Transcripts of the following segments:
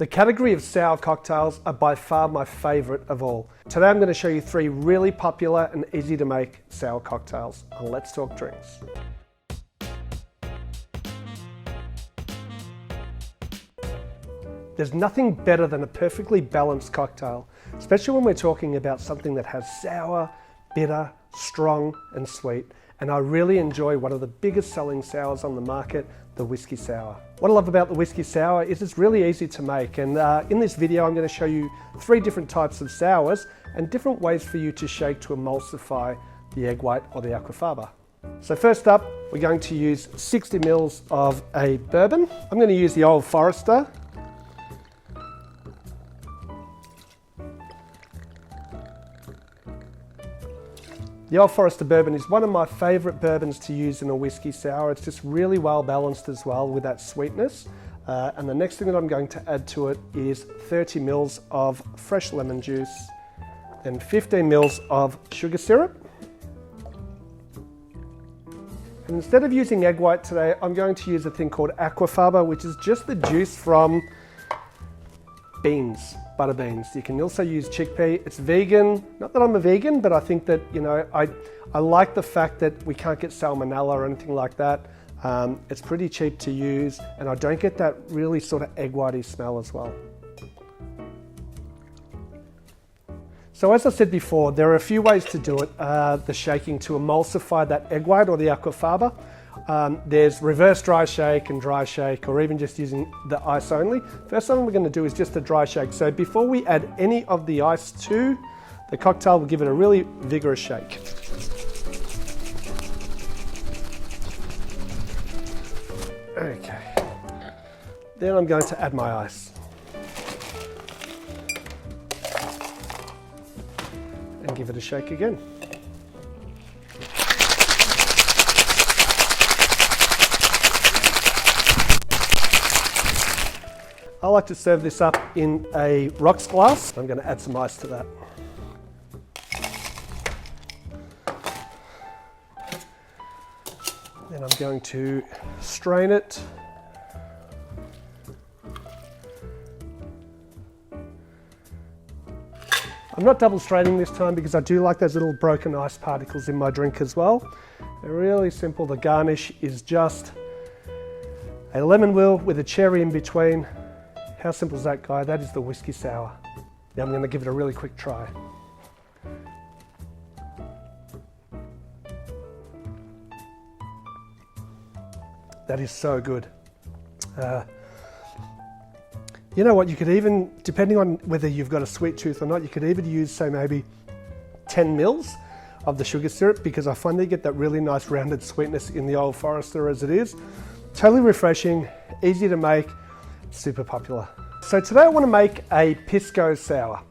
The category of sour cocktails are by far my favourite of all. Today I'm going to show you 3 really popular and easy to make sour cocktails. And let's talk drinks. There's nothing better than a perfectly balanced cocktail, especially when we're talking about something that has sour, bitter, strong and sweet. And I really enjoy one of the biggest selling sours on the market, the Whisky Sour. What I love about the Whisky Sour is it's really easy to make, and in this video I'm going to show you 3 different types of sours and different ways for you to shake to emulsify the egg white or the Aqua faba. So first up, we're going to use 60 ml of a bourbon. I'm going to use the Old Forester. The Old Forester bourbon is one of my favourite bourbons to use in a Whisky Sour. It's just really well balanced as well with that sweetness. And the next thing that I'm going to add to it is 30 ml of fresh lemon juice, then 15 ml of sugar syrup. And instead of using egg white today, I'm going to use a thing called Aqua faba, which is just the juice from beans. Butter beans. You can also use chickpea. It's vegan. Not that I'm a vegan, but I think that, you know, I like the fact that we can't get salmonella or anything like that. It's pretty cheap to use, and I don't get that really sort of egg whitey smell as well. So as I said before, there are a few ways to do it, the shaking to emulsify that egg white or the Aqua faba. There's reverse dry shake and dry shake, or even just using the ice only. First thing we're going to do is just a dry shake. So before we add any of the ice to the cocktail, we'll give it a really vigorous shake. Okay. Then I'm going to add my ice. And give it a shake again. I like to serve this up in a rocks glass. I'm going to add some ice to that. Then I'm going to strain it. I'm not double straining this time because I do like those little broken ice particles in my drink as well. They're really simple. The garnish is just a lemon wheel with a cherry in between. How simple is that, guy? That is the Whisky Sour. Now I'm going to give it a really quick try. That is so good. You know what, you could even, depending on whether you've got a sweet tooth or not, you could even use, say, maybe 10 ml of the sugar syrup, because I find they get that really nice rounded sweetness in the Old Forester as it is. Totally refreshing, easy to make, super popular. So today I want to make a Pisco Sour,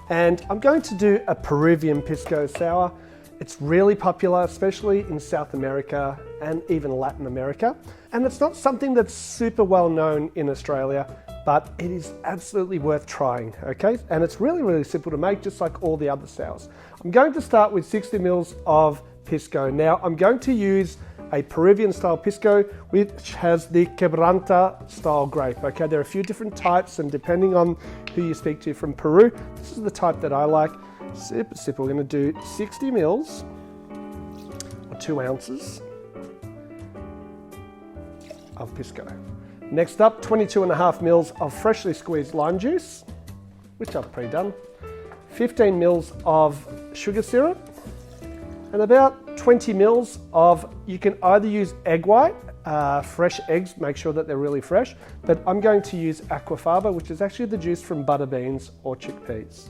and I'm going to do a Peruvian Pisco Sour. It's really popular, especially in South America and even Latin America. And it's not something that's super well known in Australia, but it is absolutely worth trying, okay? And it's really, really simple to make, just like all the other sours. I'm going to start with 60 ml of Pisco. Now, I'm going to use a Peruvian style Pisco, which has the Quebranta style grape. Okay, there are a few different types, and depending on who you speak to from Peru, this is the type that I like. Super simple. We're going to do 60 ml or 2 ounces of Pisco. Next up, 22.5 ml of freshly squeezed lime juice, which I've pre-done, 15 ml of sugar syrup, and about 20 ml of, you can either use egg white, fresh eggs, make sure that they're really fresh, but I'm going to use Aqua faba, which is actually the juice from butter beans or chickpeas.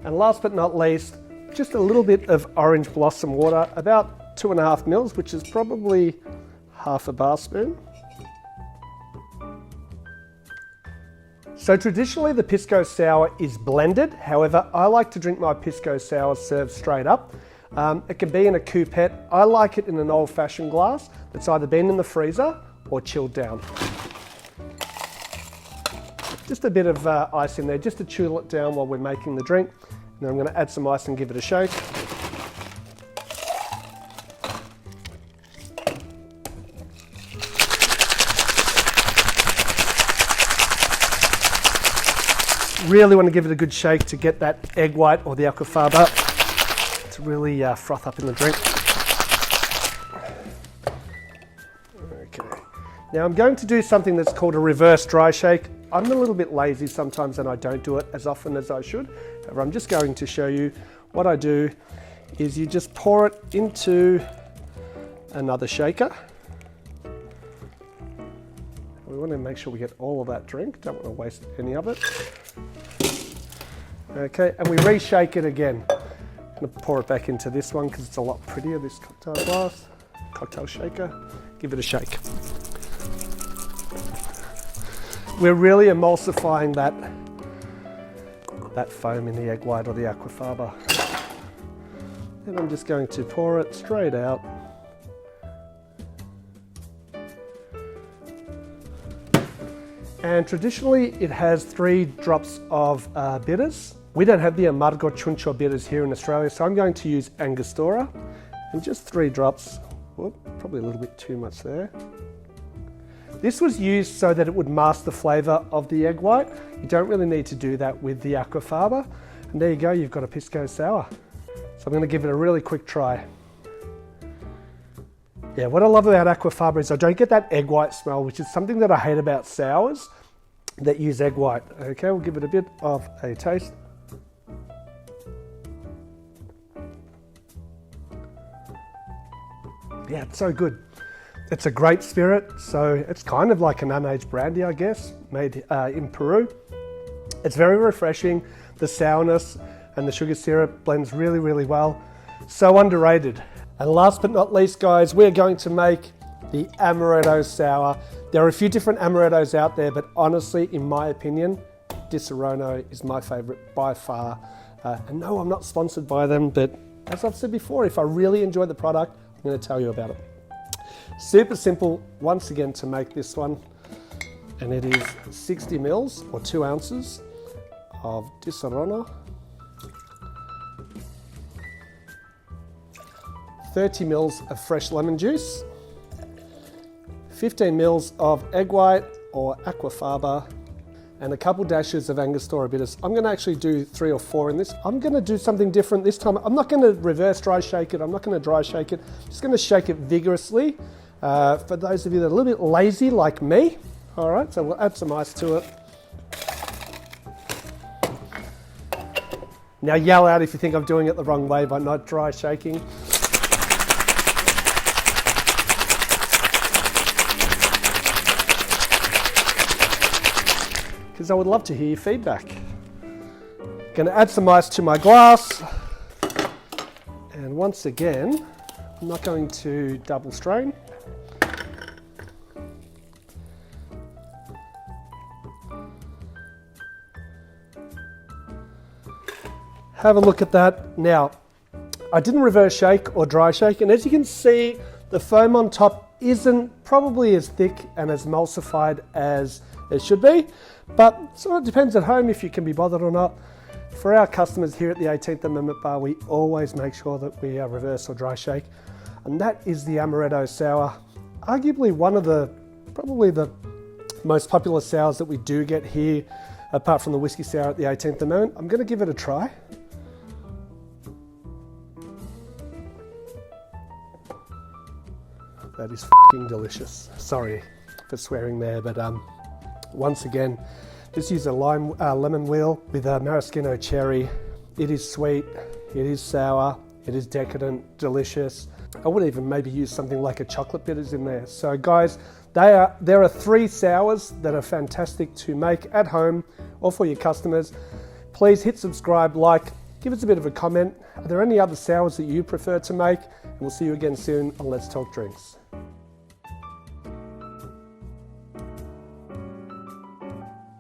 And last but not least, just a little bit of orange blossom water, about 2.5 ml, which is probably half a bar spoon. So traditionally the Pisco Sour is blended. However, I like to drink my Pisco Sour served straight up. It can be in a coupette. I like it in an old-fashioned glass that's either been in the freezer or chilled down. Just a bit of ice in there, just to chill it down while we're making the drink. And then I'm going to add some ice and give it a shake. Really want to give it a good shake to get that egg white or the aqua faba to really froth up in the drink. Okay. Now I'm going to do something that's called a reverse dry shake. I'm a little bit lazy sometimes and I don't do it as often as I should. However, I'm just going to show you what I do is you just pour it into another shaker. We want to make sure we get all of that drink. Don't want to waste any of it. Okay, and we reshake it again. I'm going to pour it back into this one because it's a lot prettier, this cocktail glass, cocktail shaker. Give it a shake. We're really emulsifying that foam in the egg white or the aqua faba. And I'm just going to pour it straight out. And traditionally it has 3 drops of bitters. We don't have the amargo chuncho bitters here in Australia, so I'm going to use Angostura and just 3 drops. Whoop, probably a little bit too much there. This was used so that it would mask the flavour of the egg white. You don't really need to do that with the aqua faba. And there you go, you've got a Pisco Sour. So I'm going to give it a really quick try. Yeah, what I love about aqua faba is I don't get that egg white smell, which is something that I hate about sours that use egg white. Okay, we'll give it a bit of a taste. Yeah, it's so good. It's a great spirit, so it's kind of like an unaged brandy, I guess, made in Peru. It's very refreshing. The sourness and the sugar syrup blends really, really well. So underrated. And last but not least, guys, we're going to make the Amaretto Sour. There are a few different Amarettos out there, but honestly, in my opinion, Di Serono is my favorite by far. And no, I'm not sponsored by them, but as I've said before, if I really enjoy the product, I'm going to tell you about it. Super simple, once again, to make this one. And it is 60 mils or 2 ounces of Di Serono, 30 mils of fresh lemon juice, 15 mils of egg white or aqua faba, and a couple dashes of Angostura bitters. I'm going to actually do 3 or 4 in this. I'm going to do something different this time. I'm not going to reverse dry shake it. I'm not going to dry shake it. I'm just going to shake it vigorously. For those of you that are a little bit lazy like me. All right, so we'll add some ice to it. Now yell out if you think I'm doing it the wrong way by not dry shaking. Because I would love to hear your feedback. Going to add some ice to my glass. And once again, I'm not going to double strain. Have a look at that. Now, I didn't reverse shake or dry shake, and as you can see, the foam on top isn't probably as thick and as emulsified as it should be, but sort of depends at home if you can be bothered or not. For our customers here at the 18th Amendment Bar, we always make sure that we reverse or dry shake, and that is the Amaretto Sour. Arguably one of probably the most popular sours that we do get here, apart from the Whisky Sour at the 18th Amendment. I'm going to give it a try. That is f***ing delicious. Sorry for swearing there, but once again, just use a lemon wheel with a maraschino cherry. It is sweet, it is sour, it is decadent, delicious. I would even maybe use something like a chocolate bitters in there. So guys, there are 3 sours that are fantastic to make at home or for your customers. Please hit subscribe, like, give us a bit of a comment. Are there any other sours that you prefer to make? And we'll see you again soon on Let's Talk Drinks.